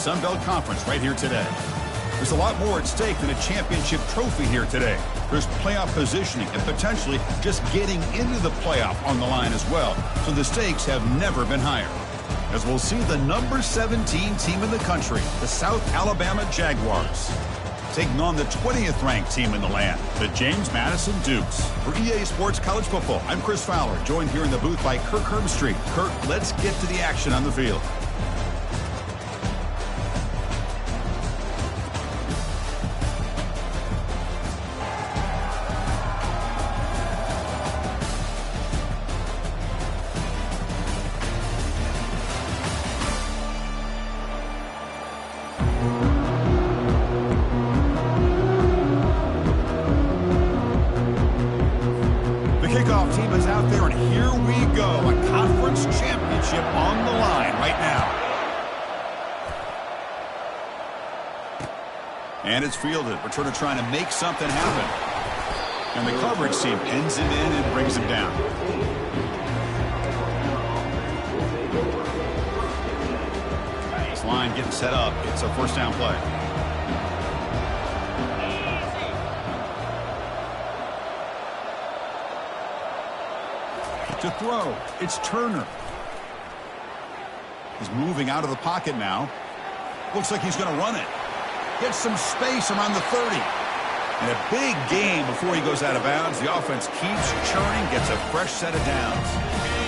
Sun Belt Conference right here today. There's a lot more at stake than a championship trophy here today. There's playoff positioning and potentially just getting into the playoff on the line as well. So the stakes have never been higher. As we'll see the number 17 team in the country, the South Alabama Jaguars, taking on the 20th ranked team in the land, the James Madison Dukes. For EA Sports College Football, I'm Chris Fowler, joined here in the booth by Kirk Herbstreit. Kirk, let's get to the action on the field. Kickoff team is out there, and here we go. A conference championship on the line right now. And it's fielded. Returner trying to make something happen. And the coverage team pins him in and brings him down. Nice line getting set up. It's a first down play. To throw, it's Turner. He's moving out of the pocket now. Looks like he's going to run it. Gets some space around the 30. And a big gain before he goes out of bounds. The offense keeps churning, gets a fresh set of downs.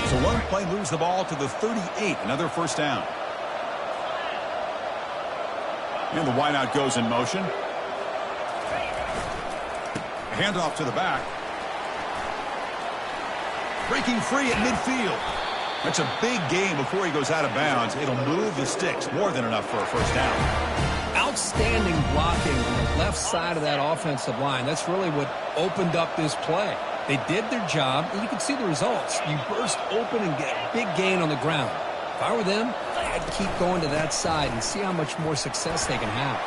So one play moves the ball to the 38, another first down. And the wideout goes in motion. A handoff to the back. Breaking free at midfield. That's a big gain before he goes out of bounds. It'll move the sticks. More than enough for a first down. Outstanding blocking on the left side of that offensive line. That's really what opened up this play. They did their job, and you can see the results. You burst open and get a big gain on the ground. If I were them, I'd keep going to that side and see how much more success they can have.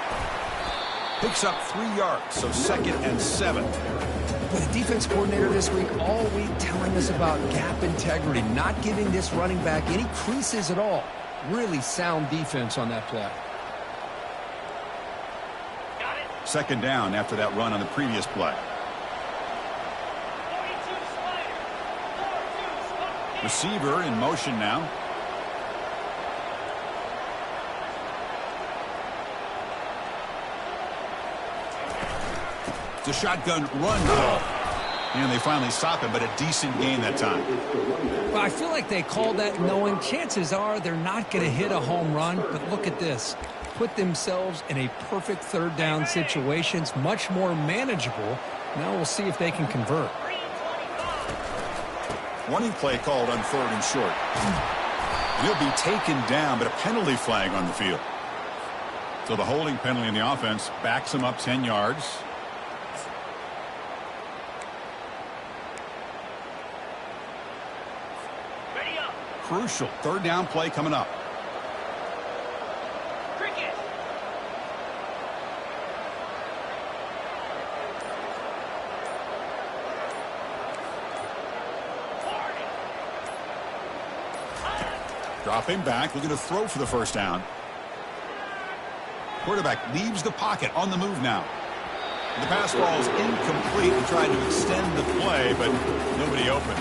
Picks up 3 yards, so 2nd and 7. But the defense coordinator this week all week telling us about gap integrity, not giving this running back any creases at all. Really sound defense on that play. 2nd down after that run on the previous play. Receiver in motion now. It's a shotgun run call. And they finally stop him, but a decent gain that time. Well, I feel like they called that knowing chances are they're not going to hit a home run, but look at this. Put themselves in a perfect 3rd down situation. It's much more manageable. Now we'll see if they can convert. Running play called on 3rd and short. He'll be taken down, but a penalty flag on the field. So the holding penalty in the offense backs him up 10 yards. Crucial 3rd down play coming up. Dropping back, looking to throw for the first down. Quarterback leaves the pocket on the move now. The pass ball is incomplete. He tried to extend the play, but nobody open.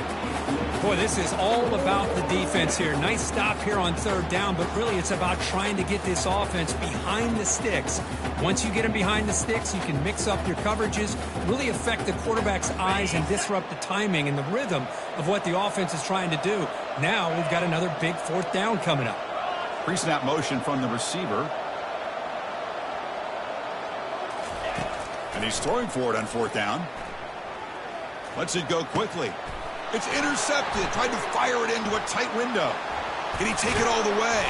Boy, this is all about the defense here. Nice stop here on 3rd down, but really it's about trying to get this offense behind the sticks. Once you get them behind the sticks, you can mix up your coverages, really affect the quarterback's eyes and disrupt the timing and the rhythm of what the offense is trying to do. Now we've got another big 4th down coming up. Pre-snap motion from the receiver. And he's throwing for it on 4th down. Lets it go quickly. It's intercepted. Tried to fire it into a tight window. Can he take it all the way?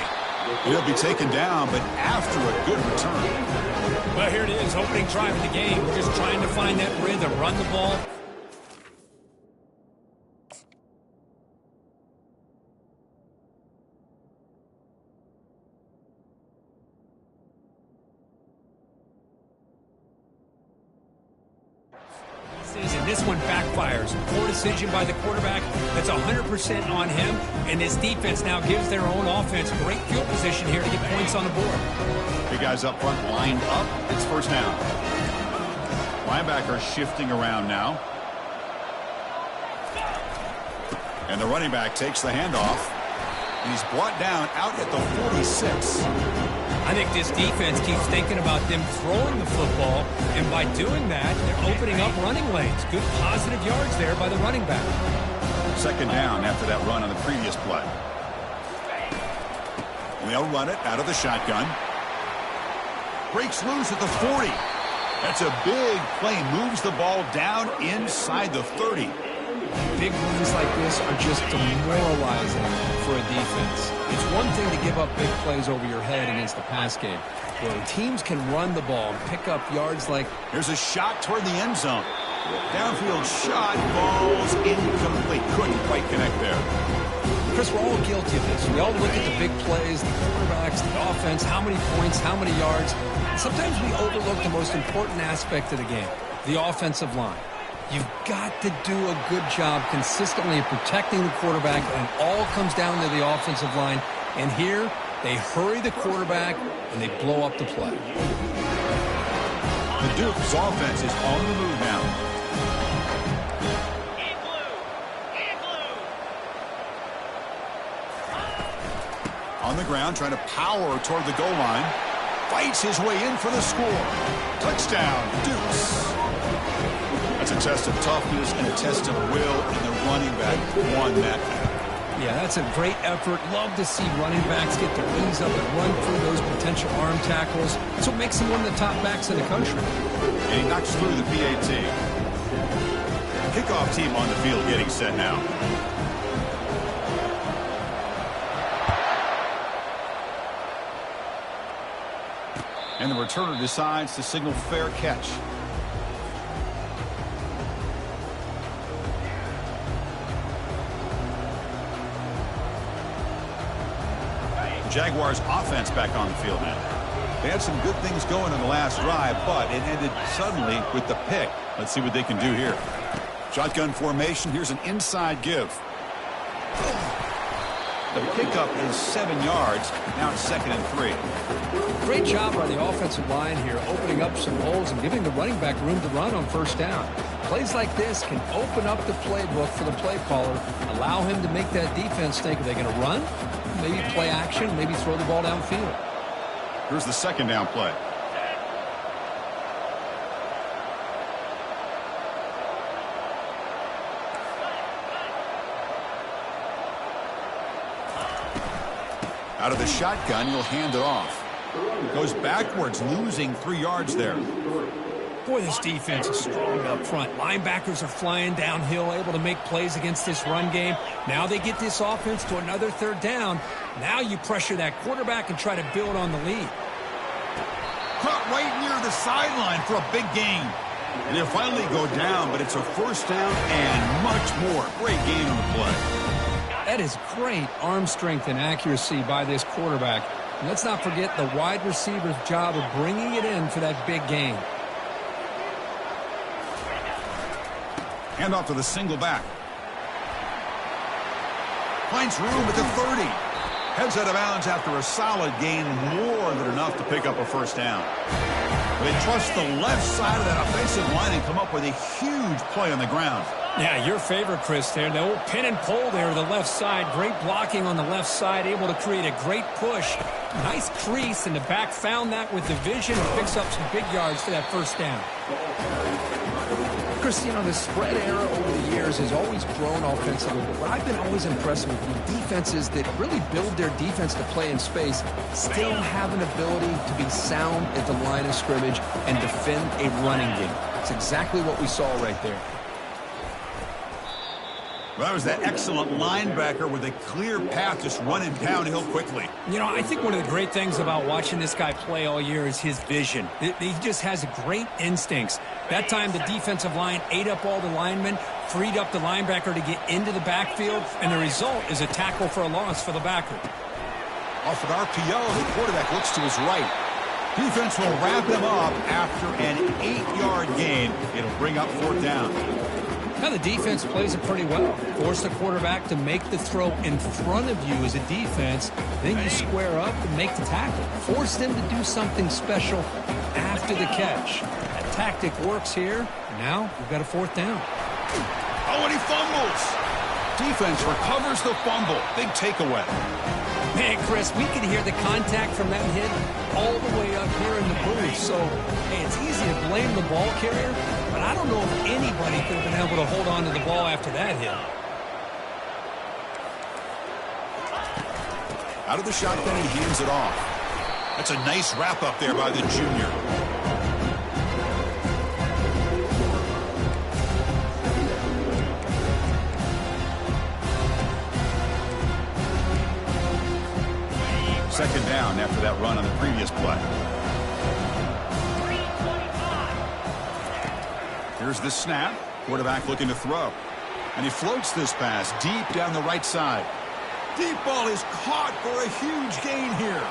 He'll be taken down, but after a good return. Well, here it is, opening drive of the game. We're just trying to find that rhythm, run the ball. and this one backfires. Poor decision by the quarterback. That's 100% on him, and this defense now gives their own offense great field position here to get points on the board. Big guys up front lined up. It's first down. Linebacker shifting around now. And the running back takes the handoff. And he's brought down out at the 46. I think this defense keeps thinking about them throwing the football, and by doing that, they're opening up running lanes. Good positive yards there by the running back. Second down after that run on the previous play. And they'll run it out of the shotgun. Breaks loose at the 40. That's a big play. Moves the ball down inside the 30. Big runs like this are just demoralizing for a defense. It's one thing to give up big plays over your head against the pass game. Where teams can run the ball and pick up yards like... Here's a shot toward the end zone. Downfield shot, ball's incomplete. Couldn't quite connect there. Chris, we're all guilty of this. We all look at the big plays, the quarterbacks, the offense, how many points, how many yards. And sometimes we overlook the most important aspect of the game, the offensive line. You've got to do a good job consistently of protecting the quarterback, and it all comes down to the offensive line. And here, they hurry the quarterback, and they blow up the play. The Dukes offense is on the move now. On the ground, trying to power toward the goal line. Fights his way in for the score. Touchdown, Dukes. That's a test of toughness and a test of will, and the running back won that battle. Yeah, that's a great effort. Love to see running backs get their wings up and run through those potential arm tackles. That's what makes him one of the top backs in the country. And he knocks through the PAT. Kickoff team on the field getting set now. And the returner decides to signal fair catch. Jaguars offense back on the field now. They had some good things going in the last drive, but it ended suddenly with the pick. Let's see what they can do here. Shotgun formation. Here's an inside give. The pickup is 7 yards. Now it's 2nd and 3. Great job by the offensive line here, opening up some holes and giving the running back room to run on first down. Plays like this can open up the playbook for the play caller, allow him to make that defense think, are they going to run? Maybe play action, maybe throw the ball downfield. Here's the second down play. Out of the shotgun, he'll hand it off. Goes backwards, losing 3 yards there. Boy, this defense is strong up front. Linebackers are flying downhill, able to make plays against this run game. Now they get this offense to another third down. Now you pressure that quarterback and try to build on the lead. Caught right near the sideline for a big gain. And they'll finally go down, but it's a first down and much more. Great game on the play. That is great arm strength and accuracy by this quarterback. And let's not forget the wide receiver's job of bringing it in for that big gain. Hand off to the single back. Finds room at the 30. Heads out of bounds after a solid gain, more than enough to pick up a first down. They trust the left side of that offensive line and come up with a huge play on the ground. Yeah, your favorite, Chris, there. The old pin and pull there to the left side. Great blocking on the left side, able to create a great push. Nice crease, and the back found that with the vision and picks up some big yards for that first down. Chris, you know, the spread era over the years has always grown offensively, but what I've been always impressed with defenses that really build their defense to play in space still have an ability to be sound at the line of scrimmage and defend a running game. It's exactly what we saw right there. Well, that was that excellent linebacker with a clear path just running downhill quickly. You know, I think one of the great things about watching this guy play all year is his vision. He just has great instincts. That time the defensive line ate up all the linemen, freed up the linebacker to get into the backfield, and the result is a tackle for a loss for the backer. Off an RPO, the quarterback looks to his right. Defense will wrap him up after an 8-yard gain. It'll bring up fourth down. Now the defense plays it pretty well. Force the quarterback to make the throw in front of you as a defense. Then you square up and make the tackle. Force them to do something special after the catch. That tactic works here. Now we've got a fourth down. Oh, and he fumbles. Defense recovers the fumble. Big takeaway. Man, Chris, we can hear the contact from that hit all the way up here in the booth. So, hey, it's easy to blame the ball carrier, but I don't know if anybody could have been able to hold on to the ball after that hit. Out of the shotgun, he hands it off. That's a nice wrap up there by the junior. Second down after that run on the previous play. Here's the snap. Quarterback looking to throw. And he floats this pass deep down the right side. Deep ball is caught for a huge gain here.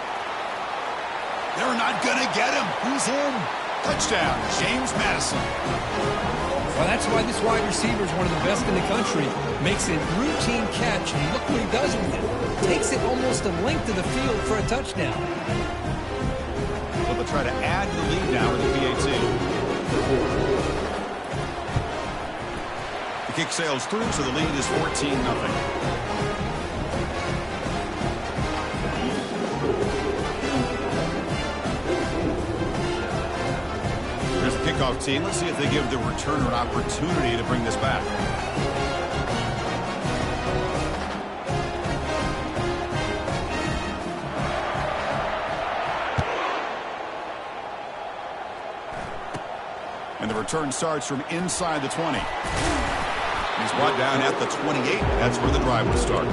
They're not going to get him. He's in. Touchdown, James Madison. Well, that's why this wide receiver is one of the best in the country. Makes a routine catch, and look what he does with it. Takes it almost a length of the field for a touchdown. Well, they'll try to add to the lead now with the PAT. The kick sails through, so the lead is 14-0. Here's the kickoff team. Let's see if they give the returner an opportunity to bring this back. And the return starts from inside the 20. He's brought down at the 28. That's where the drive will start.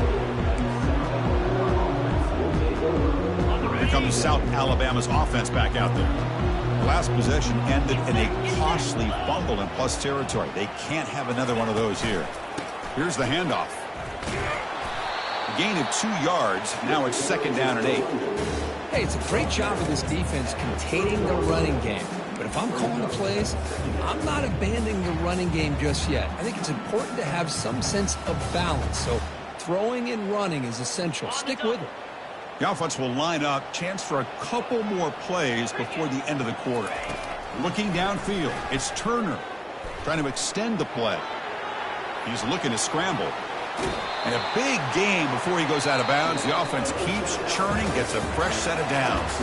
Here comes South Alabama's offense back out there. The last possession ended in a costly fumble in plus territory. They can't have another one of those here. Here's the handoff. A gain of 2 yards. Now it's second down and 8. Hey, it's a great job of this defense containing the running game. But if I'm calling the plays, I'm not abandoning the running game just yet. I think it's important to have some sense of balance. So throwing and running is essential. Stick with it. The offense will line up. Chance for a couple more plays before the end of the quarter. Looking downfield, it's Turner trying to extend the play. He's looking to scramble. And a big game before he goes out of bounds. The offense keeps churning, gets a fresh set of downs.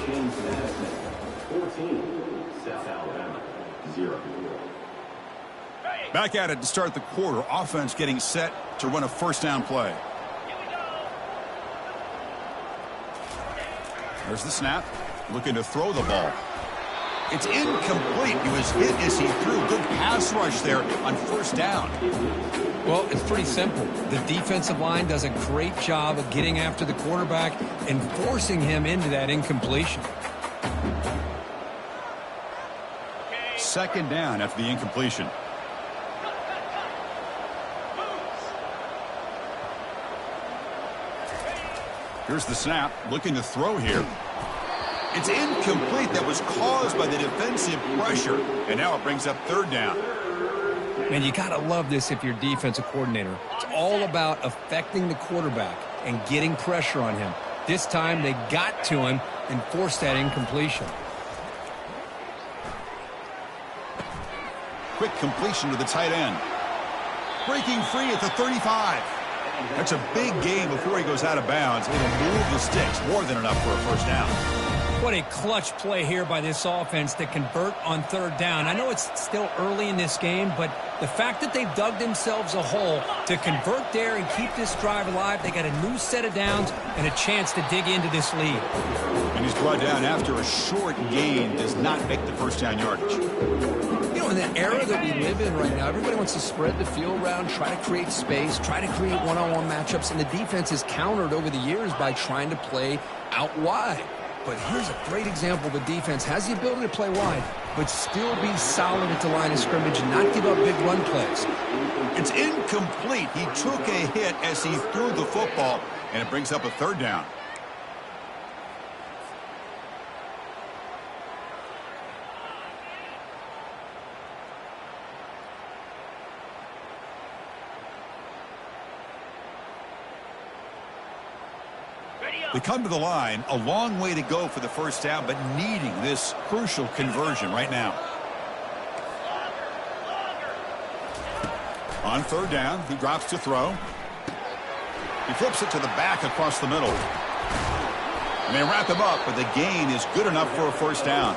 James Madison, 14, South Alabama, 0. Back at it to start the quarter. Offense getting set to run a first down play. There's the snap. Looking to throw the ball. It's incomplete. He was hit as he threw. Good pass rush there on first down. Well, it's pretty simple. The defensive line does a great job of getting after the quarterback and forcing him into that incompletion. Second down after the incompletion. Here's the snap. Looking to throw here. It's incomplete. That was caused by the defensive pressure. And now it brings up third down. Man, you got to love this if you're defensive coordinator. It's all about affecting the quarterback and getting pressure on him. This time they got to him and forced that incompletion. Quick completion to the tight end. Breaking free at the 35. That's a big gain before he goes out of bounds. It'll move the sticks. More than enough for a first down. What a clutch play here by this offense to convert on third down. I know it's still early in this game, but the fact that they've dug themselves a hole to convert there and keep this drive alive, they got a new set of downs and a chance to dig into this lead. And he's brought down after a short gain. Does not make the first down yardage. You know, in the era that we live in right now, everybody wants to spread the field around, try to create space, try to create one-on-one matchups, and the defense is countered over the years by trying to play out wide. But here's a great example. The defense has the ability to play wide, but still be solid at the line of scrimmage and not give up big run plays. It's incomplete. He took a hit as he threw the football, and it brings up a third down. They come to the line, a long way to go for the first down, but needing this crucial conversion right now. On third down, he drops to throw. He flips it to the back across the middle. And they wrap him up, but the gain is good enough for a first down.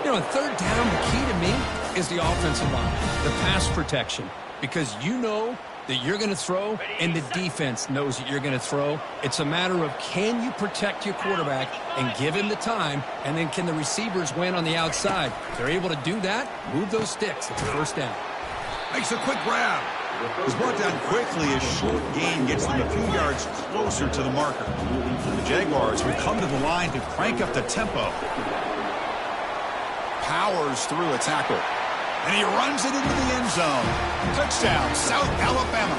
You know, on third down, the key to me is the offensive line, the pass protection, because you know that you're going to throw and the defense knows that you're going to throw. It's a matter of can you protect your quarterback and give him the time, and then can the receivers win on the outside? If they're able to do that, move those sticks. It's a first down. Makes a quick grab. He's brought down quickly. A short gain gets them a few yards closer to the marker. The Jaguars have come to the line to crank up the tempo. Powers through a tackle. And he runs it into the end zone. Touchdown, South Alabama.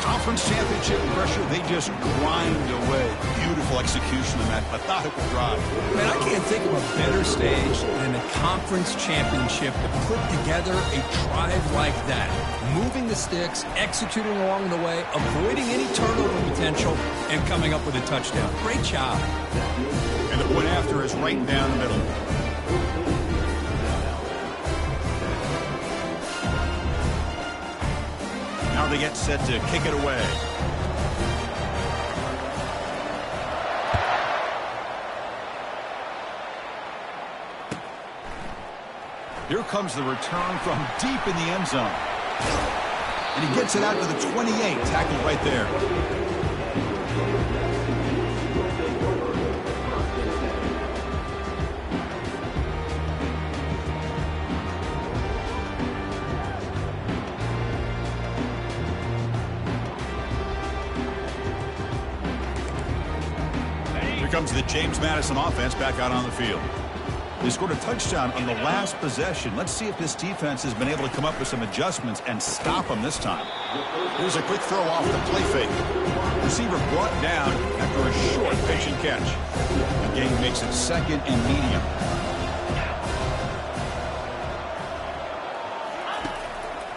Conference championship pressure, they just grind away. Beautiful execution in that methodical drive. Man, I can't think of a better stage than a conference championship to put together a drive like that. Moving the sticks, executing along the way, avoiding any turnover potential, and coming up with a touchdown. Great job. And the point after is right down the middle. Now they get set to kick it away. Here comes the return from deep in the end zone. And he gets it out to the 28, tackled right there. Here comes the James Madison offense back out on the field. They scored a touchdown on the last possession. Let's see if this defense has been able to come up with some adjustments and stop them this time. Here's a quick throw off the play fake. Receiver brought down after a short pitch and catch. The game makes it second and medium.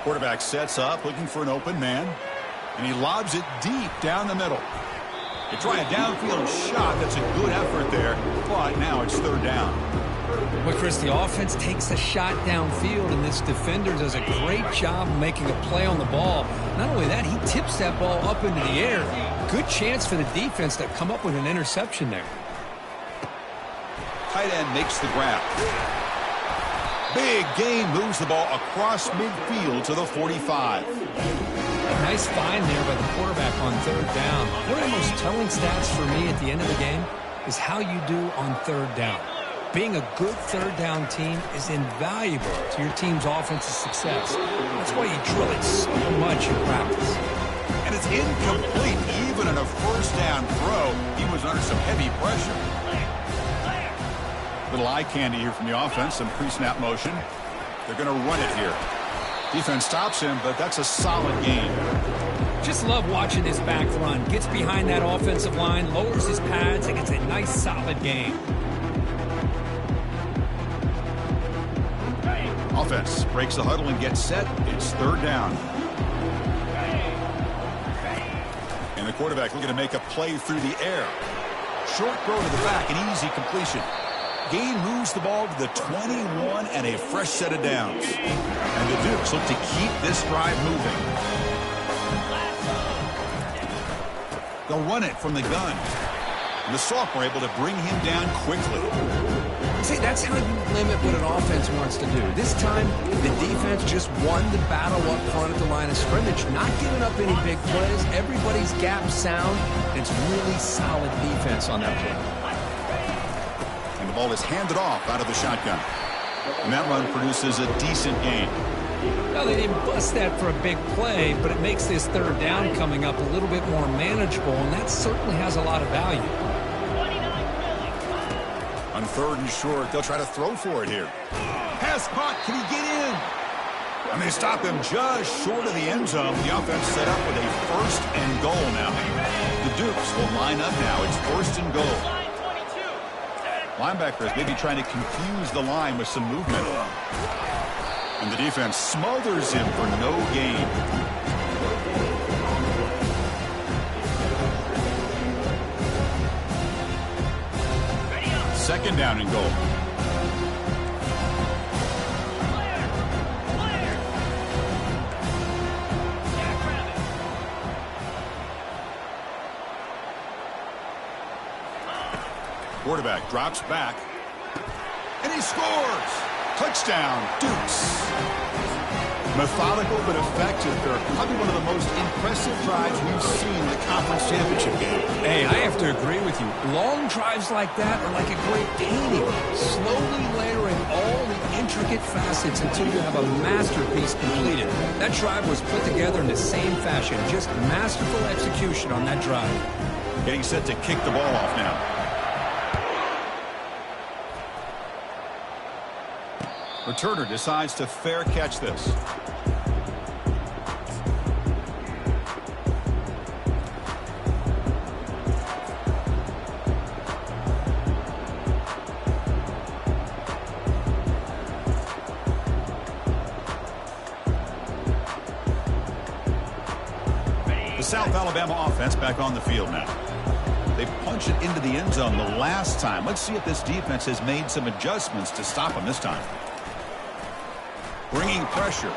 Quarterback sets up, looking for an open man. And he lobs it deep down the middle. They try a downfield shot. That's a good effort there. But now it's third down. Well, Chris, the offense takes a shot downfield, and this defender does a great job making a play on the ball. Not only that, he tips that ball up into the air. Good chance for the defense to come up with an interception there. Tight end makes the grab. Big gain, moves the ball across midfield to the 45. A nice find there by the quarterback on third down. One of the most telling stats for me at the end of the game is how you do on third down. Being a good third down team is invaluable to your team's offensive success. That's why you drill it so much in practice. And it's incomplete. Even on a first down throw, he was under some heavy pressure. Little eye candy here from the offense, some pre-snap motion. They're going to run it here. Defense stops him, but that's a solid gain. Just love watching this back run. Gets behind that offensive line, lowers his pads, and gets a nice solid gain. Offense breaks the huddle and gets set. It's third down. And the quarterback looking to make a play through the air. Short throw to the back, an easy completion. Gain moves the ball to the 21 and a fresh set of downs. And the Dukes look to keep this drive moving. They'll run it from the gun. And the sophomore able to bring him down quickly. See, that's how you limit what an offense wants to do. This time, the defense just won the battle up front at the line of scrimmage, not giving up any big plays. Everybody's gap sound. It's really solid defense on that play. And the ball is handed off out of the shotgun. And that run produces a decent gain. Now, they didn't bust that for a big play, but it makes this third down coming up a little bit more manageable, and that certainly has a lot of value. On third and short, they'll try to throw for it here. Pass caught. Can he get in? And they stop him just short of the end zone. The offense set up with a first and goal now. The Dukes will line up now. It's first and goal. Linebackers maybe trying to confuse the line with some movement. And the defense smothers him for no gain. second down and goal. Quarterback drops back, and he scores! Touchdown, Dukes. Methodical but effective. They're probably one of the most impressive drives we've seen in the conference championship game. Hey, I have to agree with you. Long drives like that are like a great painting. Slowly layering all the intricate facets until you have a masterpiece completed. That drive was put together in the same fashion. Just masterful execution on that drive. Getting set to kick the ball off now. Returner decides to fair catch this. The South Alabama offense back on the field now. They punch it into the end zone the last time. Let's see if this defense has made some adjustments to stop them this time. Bringing pressure.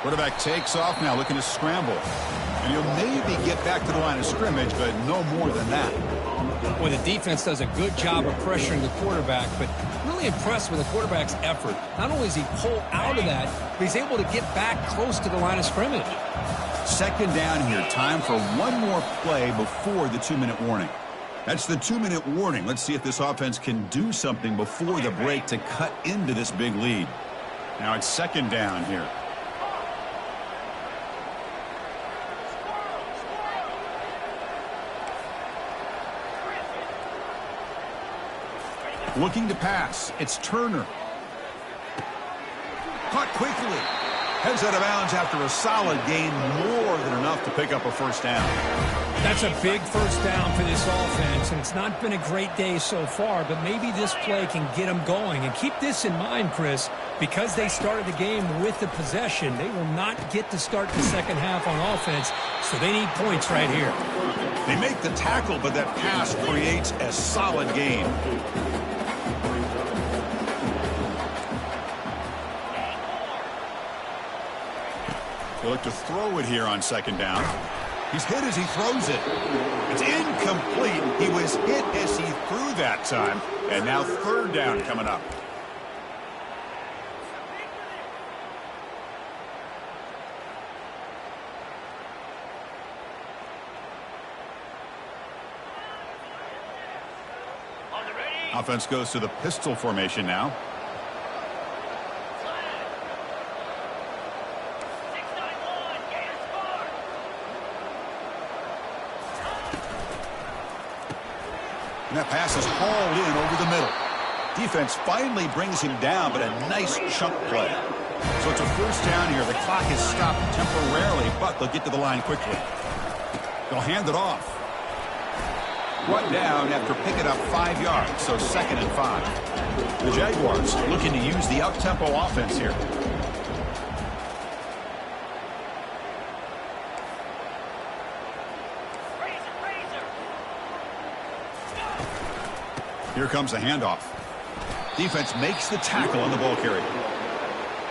Quarterback takes off now, looking to scramble. And he'll maybe get back to the line of scrimmage, but no more than that. Well, the defense does a good job of pressuring the quarterback, but really impressed with the quarterback's effort. Not only does he pull out of that, but he's able to get back close to the line of scrimmage. Second down here. Time for one more play before the 2-minute warning. That's the 2-minute warning. Let's see if this offense can do something before the break to cut into this big lead. Now it's second down here. Looking to pass. It's Turner. Caught quickly. Heads out of bounds after a solid gain, more than enough to pick up a first down. That's a big first down for this offense, and it's not been a great day so far, but maybe this play can get them going. And keep this in mind, Chris, because they started the game with the possession, they will not get to start the second half on offense, so they need points right here. They make the tackle, but that pass creates a solid gain. They look to throw it here on second down. He's hit as he throws it. It's incomplete. He was hit as he threw that time. And now third down coming up. Offense goes to the pistol formation now. And that pass is hauled in over the middle. Defense finally brings him down, but a nice chunk play. So it's a first down here. The clock is stopped temporarily, but they'll get to the line quickly. They'll hand it off. Brought down after picking up 5 yards, so 2nd and 5. The Jaguars looking to use the up-tempo offense here. Here comes the handoff. Defense makes the tackle on the ball carrier.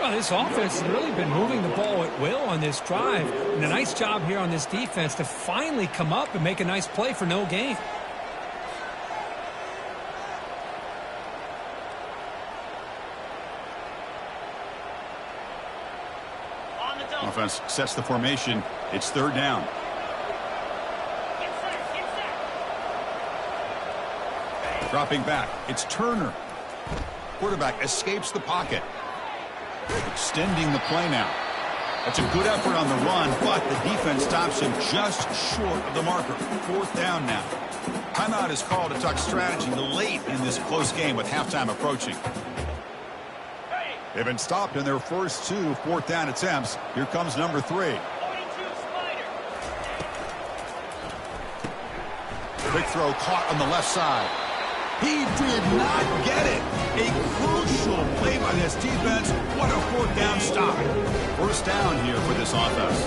Well, this offense has really been moving the ball at will on this drive. And a nice job here on this defense to finally come up and make a nice play for no gain. Offense sets the formation. It's third down. Dropping back. It's Turner. Quarterback escapes the pocket. Extending the play now. That's a good effort on the run, but the defense stops him just short of the marker. Fourth down now. Timeout is called to talk strategy late in this close game with halftime approaching. They've been stopped in their first 2 fourth down attempts. Here comes number 3. Quick throw caught on the left side. He did not get it. A crucial play by this defense. What a fourth down stop. First down here for this offense.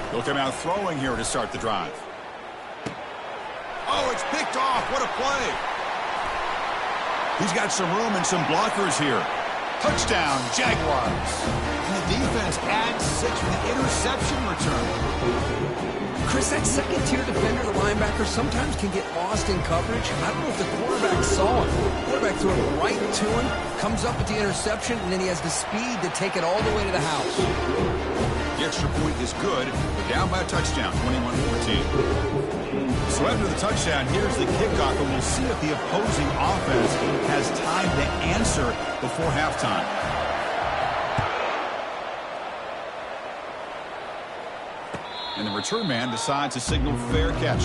They'll come out throwing here to start the drive. Oh, it's picked off. What a play. He's got some room and some blockers here. Touchdown, Jaguars. And the defense adds 6 for the interception return. Chris, that second-tier defender, the linebacker, sometimes can get lost in coverage. I don't know if the quarterback saw it. The quarterback threw it right to him, comes up with the interception, and then he has the speed to take it all the way to the house. The extra point is good. We're down by a touchdown, 21-14. So after the touchdown, here's the kickoff, and we'll see if the opposing offense has time to answer before halftime. And the return man decides to signal fair catch.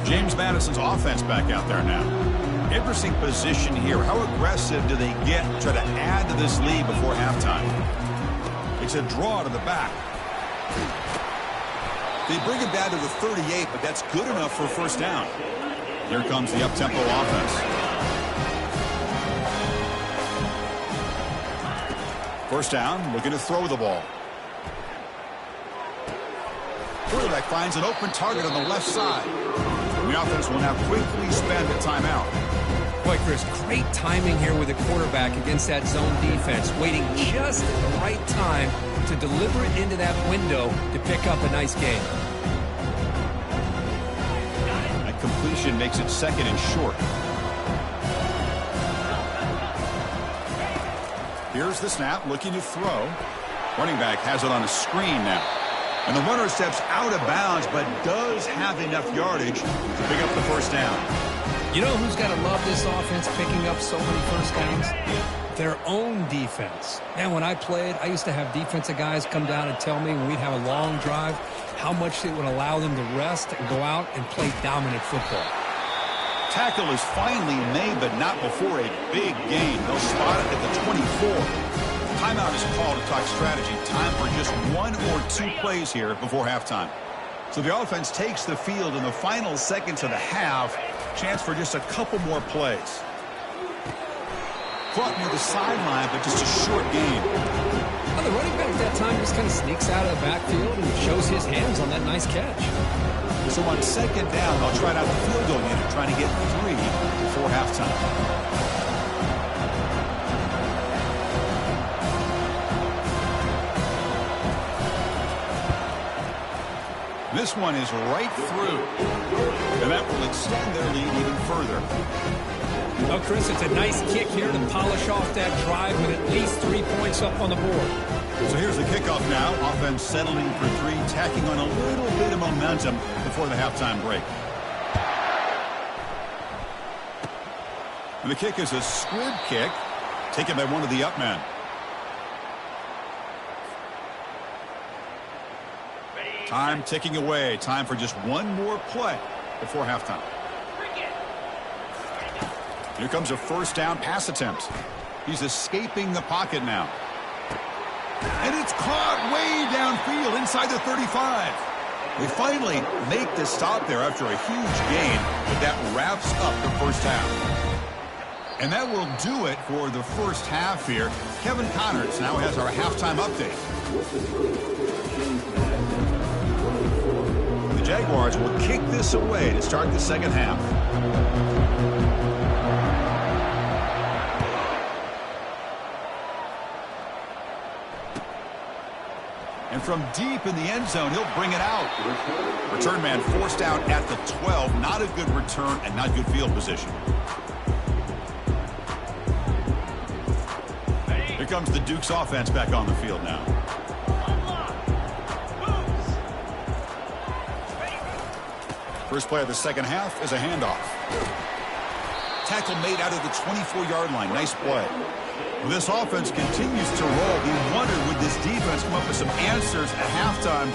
James Madison's offense back out there now. Interesting position here. How aggressive do they get to try to add to this lead before halftime? It's a draw to the back. They bring it down to the 38, but that's good enough for a first down. Here comes the up-tempo offense. First down, looking to throw the ball. Quarterback finds an open target on the left side. The offense will now quickly spend a timeout. Boy, Chris, great timing here with the quarterback against that zone defense, waiting just at the right time to deliver it into that window to pick up a nice gain. That completion makes it second and short. Here's the snap, looking to throw. Running back has it on a screen now. And the runner steps out of bounds, but does have enough yardage to pick up the first down. You know who's got to love this offense picking up so many first downs? Their own defense. Man, when I played, I used to have defensive guys come down and tell me when we'd have a long drive how much it would allow them to rest and go out and play dominant football. Tackle is finally made, but not before a big gain. They'll spot it at the 24. Timeout is called to talk strategy. Time for just 1 or 2 plays here before halftime. So the offense takes the field in the final seconds of the half. Chance for just a couple more plays. Caught near the sideline, but just a short gain. Well, the running back that time just kind of sneaks out of the backfield and shows his hands on that nice catch. So on second down, they'll try out the field goal unit, trying to get 3 before halftime. This one is right through, and that will extend their lead even further. Oh, Chris, it's a nice kick here to polish off that drive with at least 3 points up on the board. So here's the kickoff now. Offense settling for 3, tacking on a little bit of momentum before the halftime break. And the kick is a squib kick, taken by one of the up men. Time ticking away. Time for just 1 more play before halftime. Here comes a first down pass attempt. He's escaping the pocket now. And it's caught way downfield inside the 35. They finally make the stop there after a huge gain, but that wraps up the first half. And that will do it for the first half here. Kevin Connors now has our halftime update. The Jaguars will kick this away to start the second half. And from deep in the end zone, he'll bring it out. Return man forced out at the 12. Not a good return and not good field position. Here comes the Dukes offense back on the field now. First play of the second half is a handoff. Tackle made out of the 24-yard line. Nice play. Well, this offense continues to roll. We wondered, would this defense come up with some answers at halftime?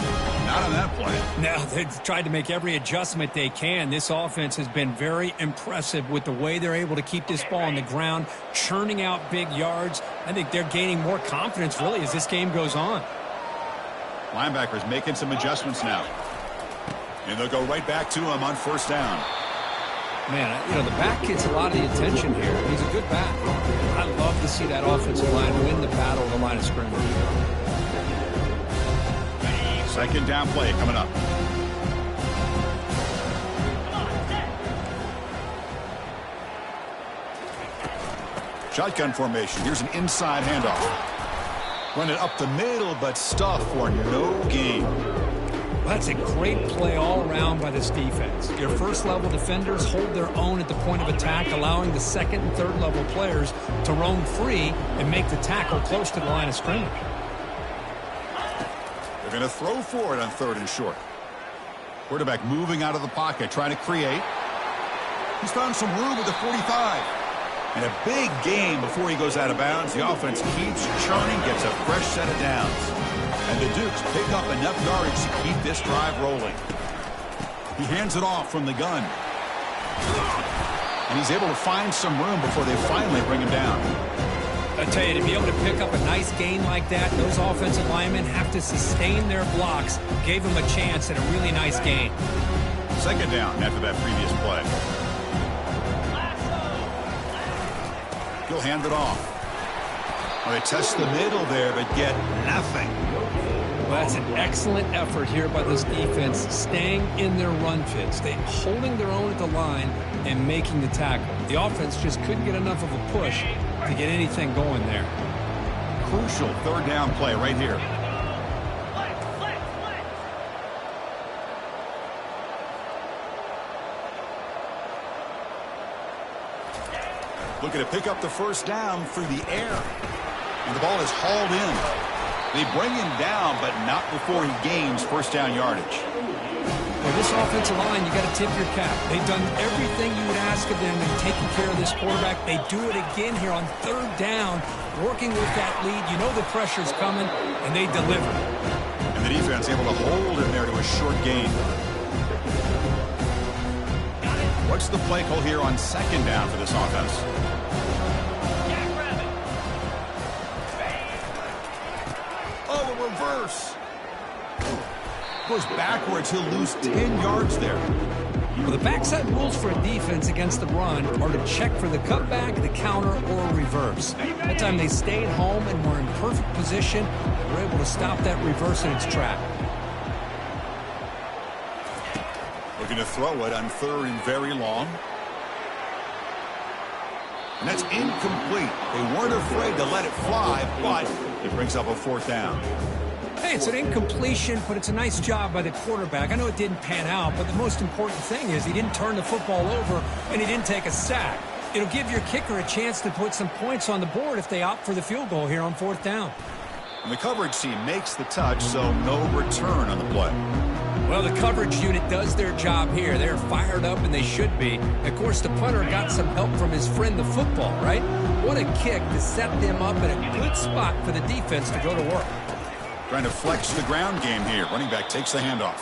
Not on that play. Now, they've tried to make every adjustment they can. This offense has been very impressive with the way they're able to keep this ball on the ground, churning out big yards. I think they're gaining more confidence, really, as this game goes on. Linebackers making some adjustments now. And they'll go right back to him on first down. Man, you know, the back gets a lot of the attention here. He's a good back. I love to see that offensive line win the battle at the line of scrimmage. Second down play coming up. Shotgun formation. Here's an inside handoff. Run it up the middle, but stuff for no gain. Well, that's a great play all around by this defense. Your first-level defenders hold their own at the point of attack, allowing the second and third-level players to roam free and make the tackle close to the line of scrimmage. They're going to throw for it on third and short. Quarterback moving out of the pocket, trying to create. He's found some room at the 45. And a big gain before he goes out of bounds. The offense keeps churning, gets a fresh set of downs. And the Dukes pick up enough yardage to keep this drive rolling. He hands it off from the gun. And he's able to find some room before they finally bring him down. I tell you, to be able to pick up a nice gain like that, those offensive linemen have to sustain their blocks. Gave him a chance at a really nice gain. Second down after that previous play. He'll hand it off. Well, they test the middle there, but get nothing. Well, that's an excellent effort here by this defense, staying in their run fits. They holding their own at the line and making the tackle. The offense just couldn't get enough of a push to get anything going there. Crucial third down play right here. Looking to pick up the first down through the air. And the ball is hauled in. They bring him down, but not before he gains first down yardage. Well, this offensive line, you got to tip your cap. They've done everything you would ask of them in taking care of this quarterback. They do it again here on third down, working with that lead. You know the pressure's coming, and they deliver. And the defense able to hold him there to a short gain. What's the play call here on second down for this offense? Oh, the reverse. Goes backwards. He'll lose 10 yards there. Well, the backside rules for a defense against the run are to check for the cutback, the counter, or a reverse. That time they stayed home and were in perfect position. They were able to stop that reverse in its track. Looking to throw it on third and very long. And that's incomplete. They weren't afraid to let it fly, but it brings up a fourth down. Hey, it's an incompletion, but it's a nice job by the quarterback. I know it didn't pan out, but the most important thing is he didn't turn the football over and he didn't take a sack. It'll give your kicker a chance to put some points on the board if they opt for the field goal here on fourth down. And the coverage team makes the touch, so no return on the play. Well, the coverage unit does their job here. They're fired up, and they should be. Of course, the punter got some help from his friend, the football, right? What a kick to set them up in a good spot for the defense to go to work. Trying to flex the ground game here. Running back takes the handoff.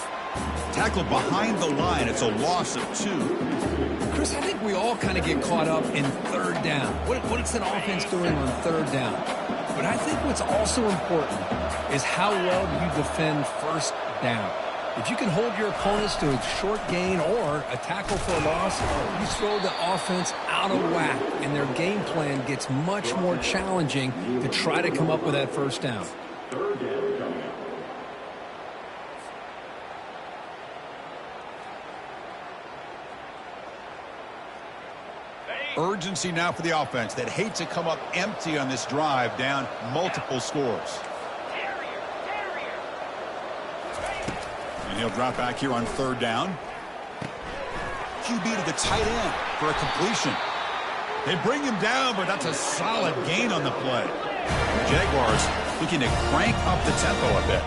Tackled behind the line. It's a loss of 2. Chris, I think we all kind of get caught up in third down. What is an offense doing on third down? But I think what's also important is how well do you defend first down. If you can hold your opponents to a short gain or a tackle for a loss, you throw the offense out of whack, and their game plan gets much more challenging to try to come up with that first down. Third down coming up. Urgency now for the offense that hate to come up empty on this drive, down multiple scores. And he'll drop back here on third down. QB to the tight end for a completion. They bring him down, but that's a solid gain on the play. The Jaguars looking to crank up the tempo a bit.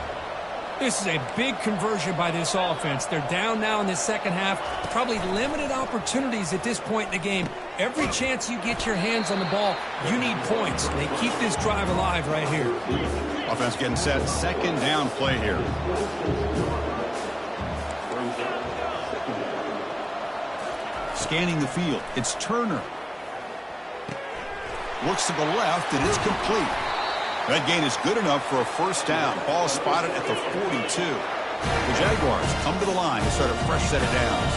This is a big conversion by this offense. They're down now in the second half. Probably limited opportunities at this point in the game. Every chance you get your hands on the ball, you need points. They keep this drive alive right here. Offense getting set. Second down play here. Scanning the field. It's Turner. Looks to the left, and it's complete. That gain is good enough for a first down. Ball spotted at the 42. The Jaguars come to the line to start a fresh set of downs.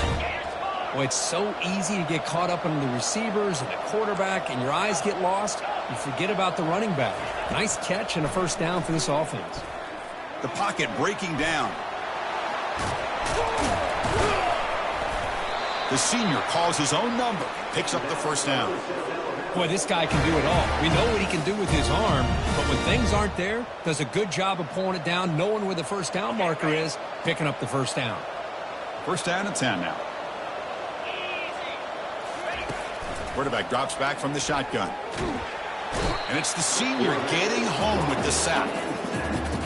Well, it's so easy to get caught up in the receivers and the quarterback, and your eyes get lost. You forget about the running back. Nice catch and a first down for this offense. The pocket breaking down. The senior calls his own number, picks up the first down. Boy, this guy can do it all. We know what he can do with his arm, but when things aren't there, does a good job of pulling it down, knowing where the first down marker is, picking up the first down. First down and 10 now. Quarterback drops back from the shotgun. And it's the senior getting home with the sack.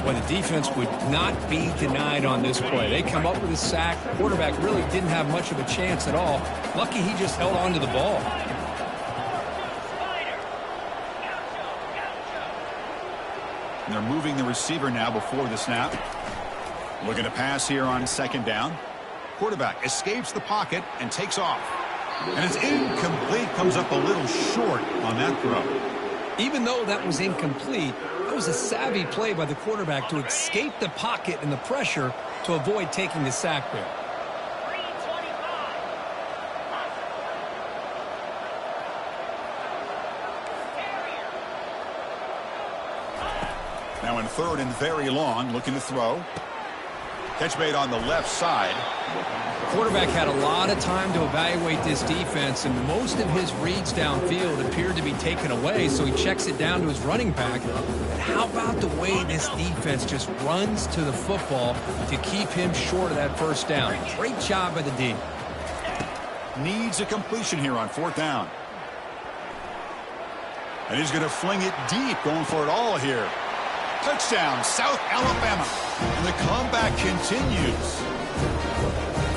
Well, the defense would not be denied on this play. They come up with a sack. Quarterback really didn't have much of a chance at all. Lucky he just held on to the ball. And they're moving the receiver now before the snap. Looking to pass here on second down. Quarterback escapes the pocket and takes off. And it's incomplete. Comes up a little short on that throw. Even though that was incomplete, that was a savvy play by the quarterback to escape the pocket and the pressure to avoid taking the sack there. Now in third and very long, looking to throw. Catch made on the left side. The quarterback had a lot of time to evaluate this defense, and most of his reads downfield appeared to be taken away, so he checks it down to his running back. But how about the way this defense just runs to the football to keep him short of that first down? Great job by the D. Needs a completion here on fourth down. And he's going to fling it deep, going for it all here. Touchdown, South Alabama. And the comeback continues.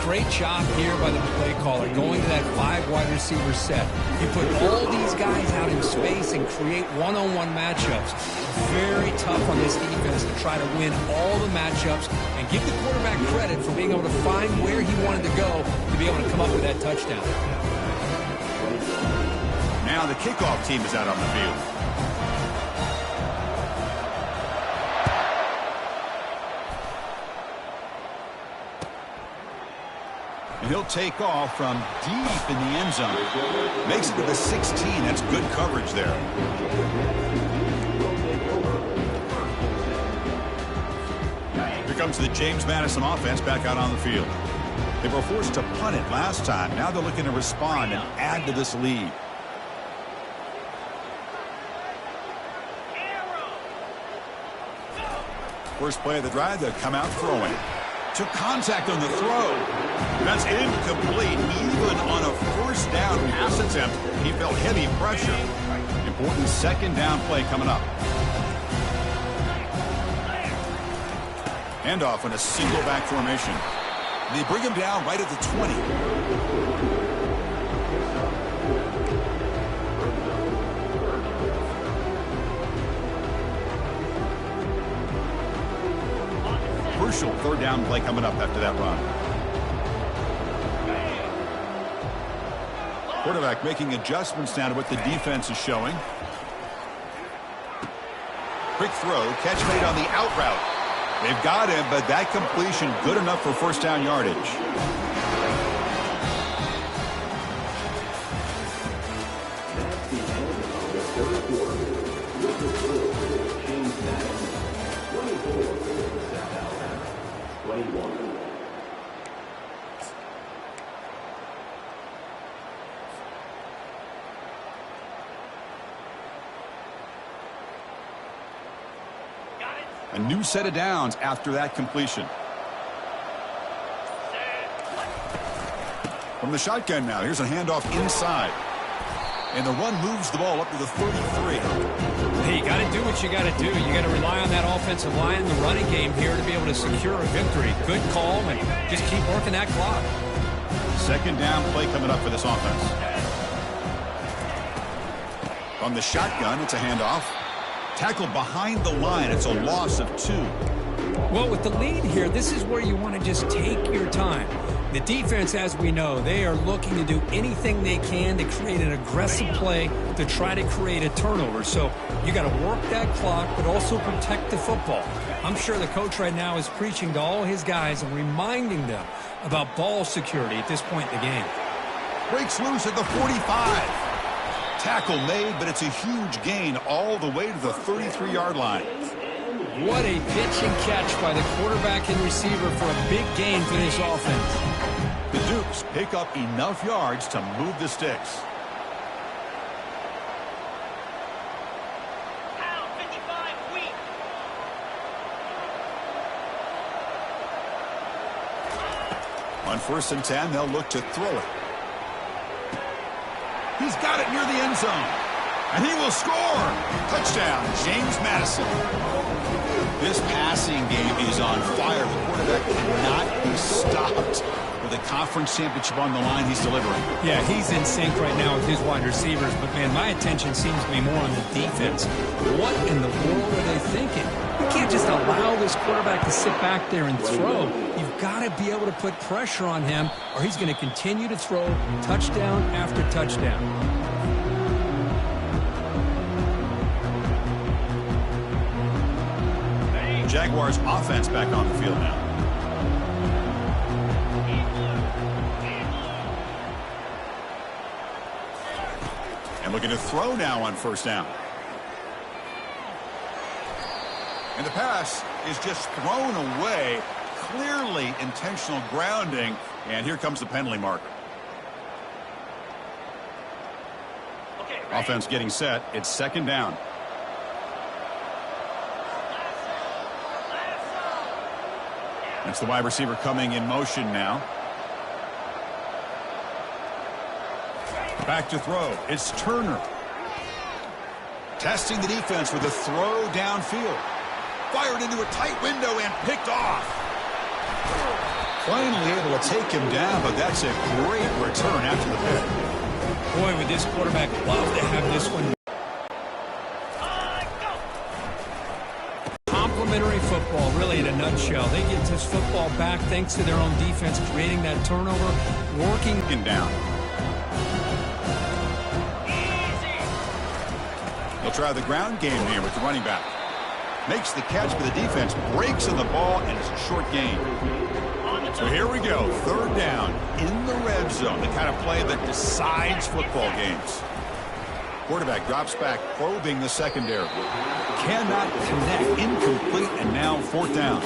Great job here by the play caller, going to that 5 wide receiver set. You put all these guys out in space and create one-on-one matchups. Very tough on this defense to try to win all the matchups and give the quarterback credit for being able to find where he wanted to go to be able to come up with that touchdown. Now the kickoff team is out on the field. And he'll take off from deep in the end zone. Makes it to the 16. That's good coverage there. Here comes the James Madison offense back out on the field. They were forced to punt it last time. Now they're looking to respond and add to this lead. First play of the drive, they'll come out throwing. Took contact on the throw. That's incomplete. Even on a first down pass attempt, he felt heavy pressure. Important second down play coming up. Handoff in a single back formation. They bring him down right at the 20. Crucial third down play coming up after that run. Quarterback making adjustments now to what the defense is showing. Quick throw, catch made on the out route. They've got him, but that completion good enough for first down yardage. A new set of downs after that completion. From the shotgun now, here's a handoff inside. And the run moves the ball up to the 33. Hey, you got to do what you got to do. You got to rely on that offensive line in the running game here to be able to secure a victory. Good call, and just keep working that clock. Second down play coming up for this offense. From the shotgun, it's a handoff. Tackled behind the line. It's a loss of 2. Well, with the lead here, this is where you want to just take your time. The defense, as we know, they are looking to do anything they can to create an aggressive play to try to create a turnover. So you got to work that clock, but also protect the football. I'm sure the coach right now is preaching to all his guys and reminding them about ball security at this point in the game. Breaks loose at the 45. Tackle made, but it's a huge gain all the way to the 33-yard line. What a pitch and catch by the quarterback and receiver for a big gain for this offense. The Dukes pick up enough yards to move the sticks. On 1st and 10, they'll look to throw it. He's got it near the end zone. And he will score. Touchdown, James Madison. This passing game is on fire. The quarterback cannot be stopped. With a conference championship on the line, he's delivering. Yeah, he's in sync right now with his wide receivers. But, man, my attention seems to be more on the defense. What in the world are they thinking? You can't just allow this quarterback to sit back there and throw. You've got to be able to put pressure on him, or he's going to continue to throw touchdown after touchdown. Jaguars offense back on the field now. And looking to throw now on 1st down. And the pass is just thrown away. Clearly intentional grounding. And here comes the penalty marker. Offense getting set. It's 2nd down. It's the wide receiver coming in motion now. Back to throw. It's Turner. Testing the defense with a throw downfield. Fired into a tight window and picked off. Finally able to take him down, but that's a great return after the pick. Boy, would this quarterback love to have this one. Complimentary football, really in a nutshell. They get this football back thanks to their own defense, creating that turnover, working down. They'll try the ground game here with the running back. Makes the catch, but the defense breaks on the ball, and it's a short gain. So here we go, 3rd down in the red zone, the kind of play that decides football games. Quarterback drops back, probing the secondary. Cannot connect, incomplete, and now 4th down.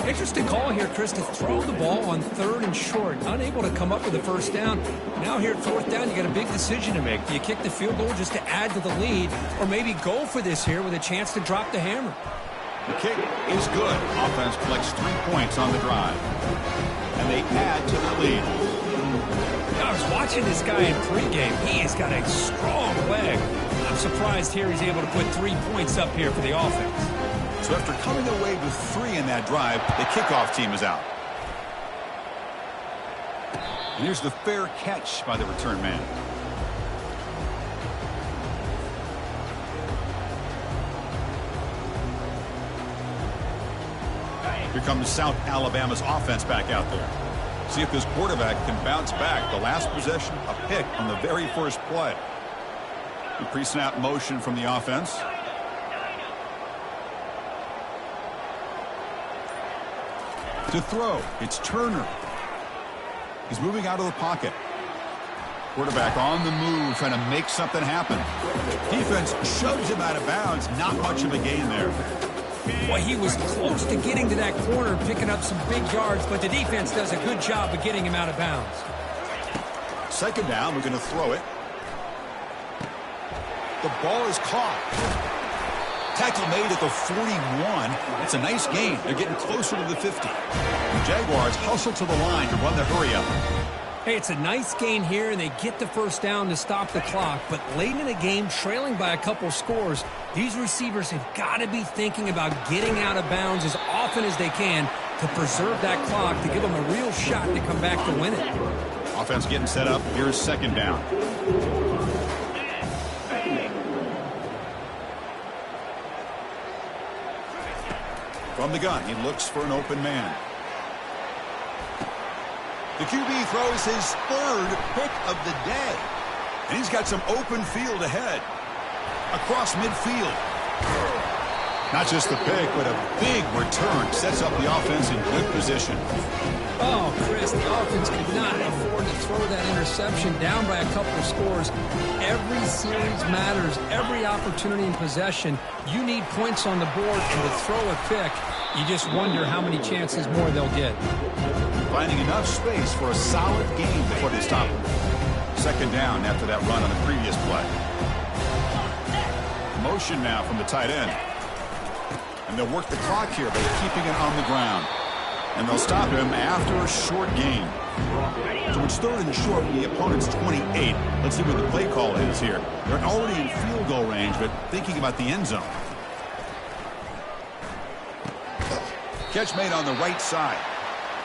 Interesting call here, Chris, to throw the ball on 3rd and short. Unable to come up with the 1st down. Now here at 4th down, you got a big decision to make. Do you kick the field goal just to add to the lead, or maybe go for this here with a chance to drop the hammer? The kick is good. Offense collects 3 points on the drive. And they add to the lead. I was watching this guy in pregame. He has got a strong leg. I'm surprised here he's able to put 3 points up here for the offense. So after coming away with 3 in that drive, the kickoff team is out. And here's the fair catch by the return man. Here comes South Alabama's offense back out there. See if this quarterback can bounce back. The last possession, a pick on the very first play. The pre-snap motion from the offense. To throw, it's Turner. He's moving out of the pocket. Quarterback on the move, trying to make something happen. Defense shoves him out of bounds. Not much of a gain there. Boy, he was close to getting to that corner and picking up some big yards, but the defense does a good job of getting him out of bounds. 2nd down, we're going to throw it. The ball is caught. Tackle made at the 41. It's a nice gain. They're getting closer to the 50. The Jaguars hustle to the line to run the hurry up. Hey, it's a nice gain here, and they get the 1st down to stop the clock. But late in the game, trailing by a couple scores, these receivers have got to be thinking about getting out of bounds as often as they can to preserve that clock, to give them a real shot to come back to win it. Offense getting set up. Here's 2nd down. From the gun, he looks for an open man. The QB throws his 3rd pick of the day. And he's got some open field ahead. Across midfield. Not just the pick, but a big return sets up the offense in good position. Oh, Chris, the offense could not afford to throw that interception down by a couple of scores. Every series matters. Every opportunity in possession. You need points on the board, and to throw a pick, you just wonder how many chances more they'll get. Finding enough space for a solid game before they stop him. Second down after that run on the previous play. Motion now from the tight end. And they'll work the clock here by keeping it on the ground. And they'll stop him after a short gain. So it's third and short from the opponent's 28. Let's see what the play call is here. They're already in field goal range, but thinking about the end zone. Catch made on the right side.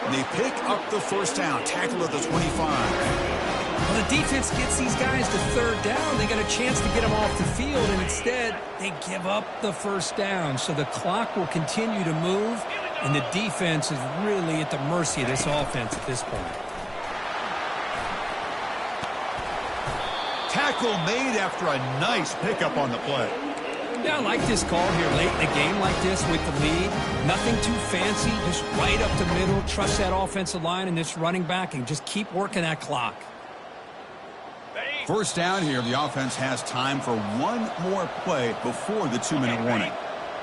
And they pick up the first down. Tackle at the 25. Well, the defense gets these guys to third down. They got a chance to get them off the field, and instead they give up the first down. So the clock will continue to move, and the defense is really at the mercy of this offense at this point. Tackle made after a nice pickup on the play. Yeah, I like this call here late in the game like this with the lead. Nothing too fancy, just right up the middle. Trust that offensive line and this running back and just keep working that clock. First down here, the offense has time for one more play before the 2-minute warning.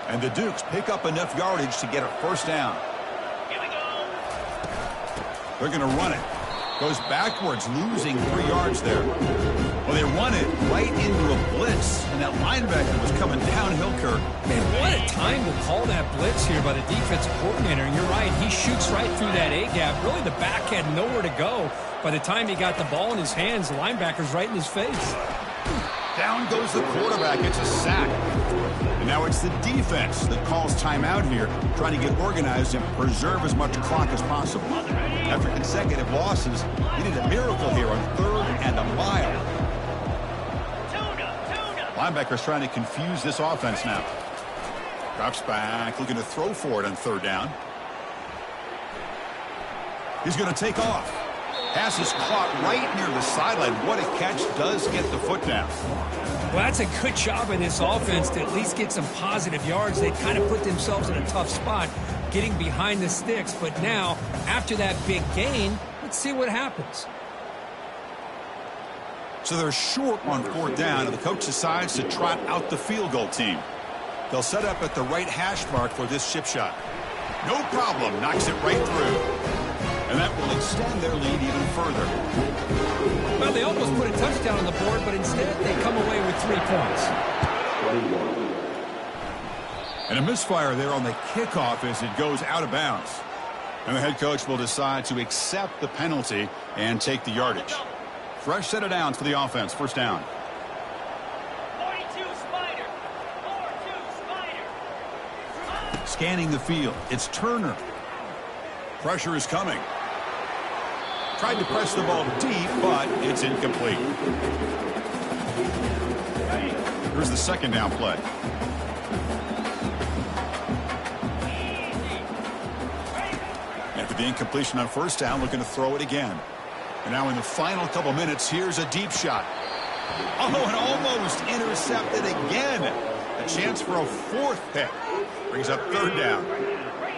And the Dukes pick up enough yardage to get a first down. They're going to run it. Goes backwards, losing 3 yards there. Well, they run it right into a blitz, and that linebacker was coming downhill, Kirk. Man, what a time to call that blitz here by the defensive coordinator. And you're right, he shoots right through that A-gap. Really, the back had nowhere to go. By the time he got the ball in his hands, the linebacker's right in his face. Down goes the quarterback. It's a sack. And now it's the defense that calls timeout here, trying to get organized and preserve as much clock as possible. After consecutive losses, he did a miracle here on 3rd and a mile. Linebacker's trying to confuse this offense now. Drops back, looking to throw for it on 3rd down. He's going to take off. Pass is caught right near the sideline. What a catch. Does get the foot down. Well, that's a good job in this offense to at least get some positive yards. They kind of put themselves in a tough spot getting behind the sticks. But now, after that big gain, let's see what happens. So they're short on 4th down, and the coach decides to trot out the field goal team. They'll set up at the right hash mark for this chip shot. No problem. Knocks it right through. And that will extend their lead even further. Well, they almost put a touchdown on the board, but instead they come away with 3 points. And a misfire there on the kickoff as it goes out of bounds. And the head coach will decide to accept the penalty and take the yardage. Fresh set of downs for the offense. First down. 42 Spider. 42 Spider. Scanning the field. It's Turner. Pressure is coming. Tried to press the ball deep, but it's incomplete. Here's the second down play. After the incompletion on first down, looking to throw it again. And now in the final couple minutes, here's a deep shot. Oh, and almost intercepted again. A chance for a 4th pick. Brings up 3rd down.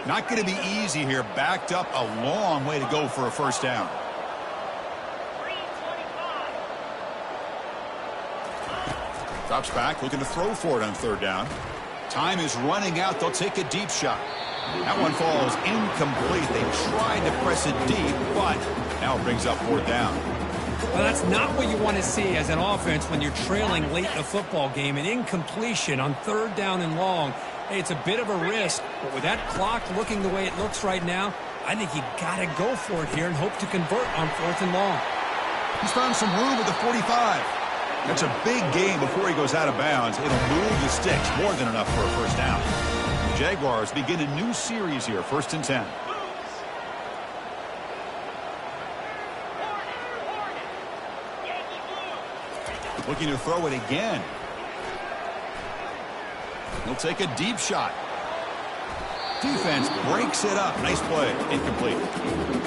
Not going to be easy here. Backed up a long way to go for a first down. Drops back, looking to throw for it on 3rd down. Time is running out. They'll take a deep shot. That one falls incomplete. They tried to press it deep, but now it brings up 4th down. Well, that's not what you want to see as an offense when you're trailing late in a football game. An incompletion on 3rd down and long. Hey, it's a bit of a risk, but with that clock looking the way it looks right now, I think you got to go for it here and hope to convert on 4th and long. He's found some room at the 45. That's a big gain before he goes out of bounds. It'll move the sticks, more than enough for a first down. The Jaguars begin a new series here, 1st and 10. Looking to throw it again. He'll take a deep shot. defense breaks it up. Nice play. Incomplete.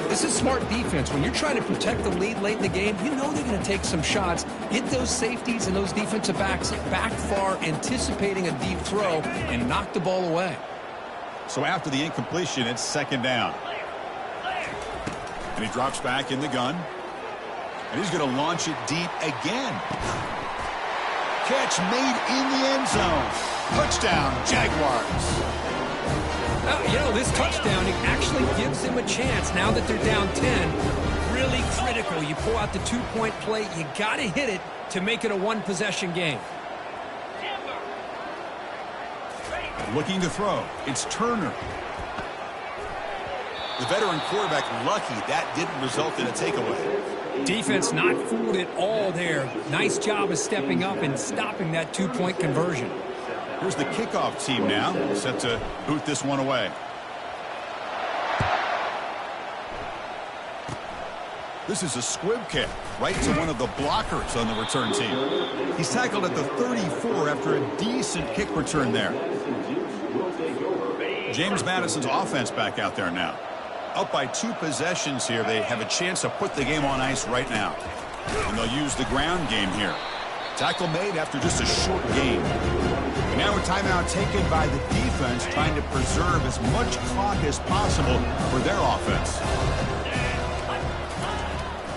This is smart defense. When you're trying to protect the lead late in the game, you know they're going to take some shots, get those safeties and those defensive backs back far, anticipating a deep throw, and knock the ball away. So after the incompletion, it's second down. And he drops back in the gun. And he's going to launch it deep again. Catch made in the end zone. Touchdown, Jaguars. Well, this touchdown, it actually gives them a chance now that they're down 10. Really critical. You pull out the two-point play. You got to hit it to make it a one-possession game. Looking to throw. It's Turner. The veteran quarterback lucky that didn't result in a takeaway. Defense not fooled at all there. Nice job of stepping up and stopping that two-point conversion. Here's the kickoff team now, set to boot this one away. This is a squib kick right to one of the blockers on the return team. He's tackled at the 34 after a decent kick return there. James Madison's offense back out there now. Up by 2 possessions here. They have a chance to put the game on ice right now. And they'll use the ground game here. Tackle made after just a short game. And now a timeout taken by the defense, trying to preserve as much clock as possible for their offense.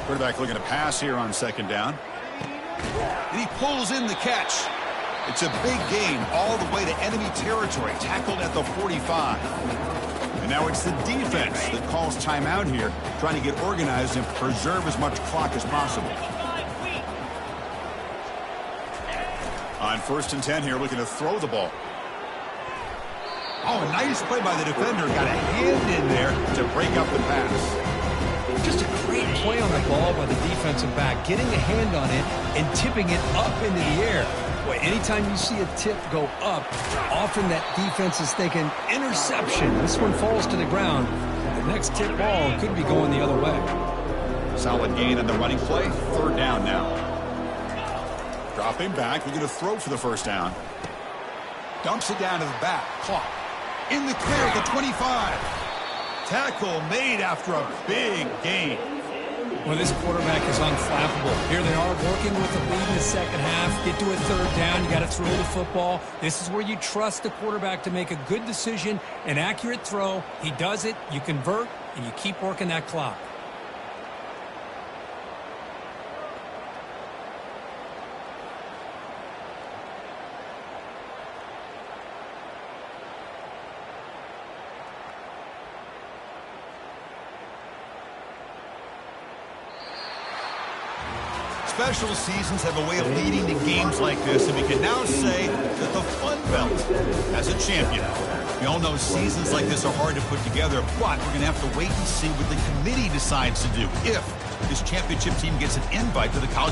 Quarterback looking to pass here on second down. And he pulls in the catch. It's a big gain all the way to enemy territory, tackled at the 45. And now it's the defense that calls timeout here, trying to get organized and preserve as much clock as possible. On 1st and 10 here, looking to throw the ball. Oh, a nice play by the defender. Got a hand in there to break up the pass. Just a great play on the ball by the defensive back, getting a hand on it and tipping it up into the air. Boy, anytime you see a tip go up, often that defense is thinking interception. This one falls to the ground. The next tip ball could be going the other way. Solid gain on the running play. 3rd down now. Dropping back, we're going to throw for the first down. Dumps it down to the back. Clock. In the clear at the 25. Tackle made after a big gain. Well, this quarterback is unflappable. Here they are working with the lead in the second half. Get to a 3rd down. You got to throw the football. This is where you trust the quarterback to make a good decision, an accurate throw. He does it. You convert, and you keep working that clock. Special seasons have a way of leading to games like this, and we can now say that the Fun Belt has a champion. We all know seasons like this are hard to put together, but we're going to have to wait and see what the committee decides to do if this championship team gets an invite to the college